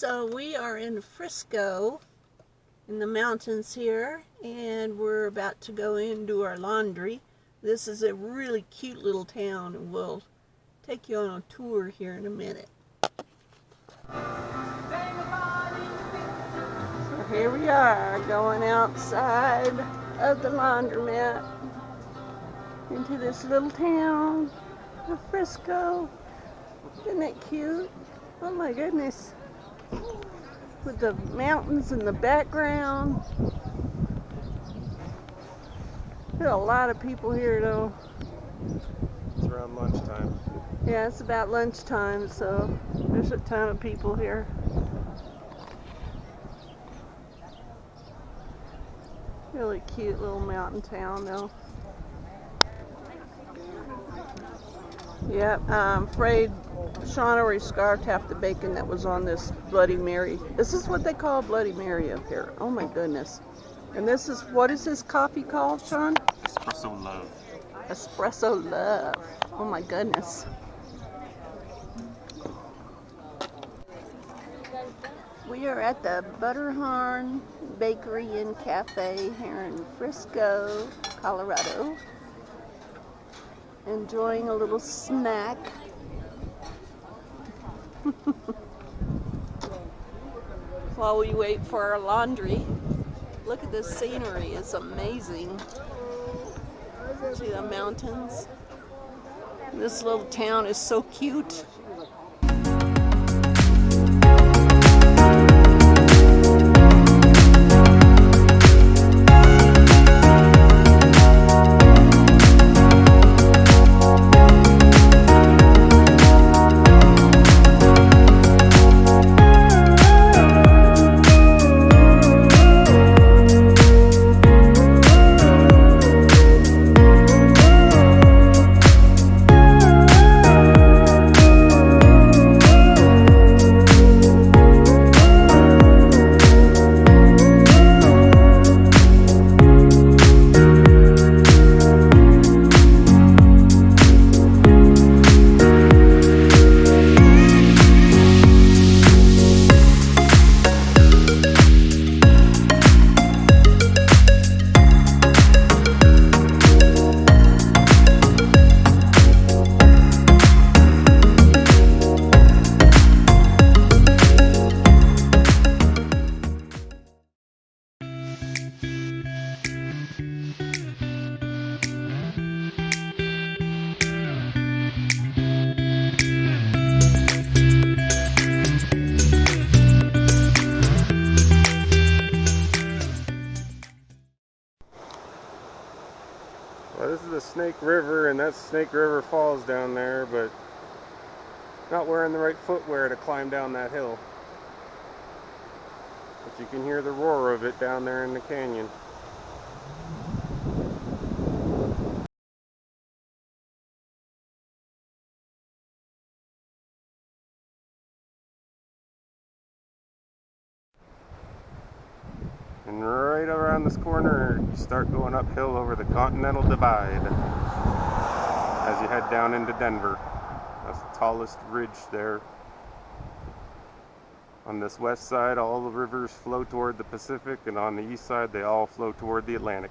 So we are in Frisco in the mountains here, and we're about to go in and do our laundry. This is a really cute little town, and we'll take you on a tour here in a minute. So here we are, going outside of the laundromat into this little town of Frisco. Isn't that cute? Oh my goodness. With the mountains in the background. There's a lot of people here though. It's around lunchtime. Yeah, it's about lunchtime, so there's a ton of people here. Really cute little mountain town though. Yep, I'm afraid Sean already scarfed half the bacon that was on this Bloody Mary. This is what they call Bloody Mary up here. Oh my goodness. And this is, what is this coffee called, Sean? Espresso Love. Espresso Love. Oh my goodness. We are at the Butterhorn Bakery and Cafe here in Frisco, Colorado. Enjoying a little snack. While we wait for our laundry. Look at this scenery, it's amazing. See the mountains? This little town is so cute. Well, this is the Snake River, and that Snake River falls down there, but not wearing the right footwear to climb down that hill. But you can hear the roar of it down there in the canyon. And right around this corner, you start going uphill over the Continental Divide as you head down into Denver. That's the tallest ridge there. On this west side, all the rivers flow toward the Pacific, and on the east side, they all flow toward the Atlantic.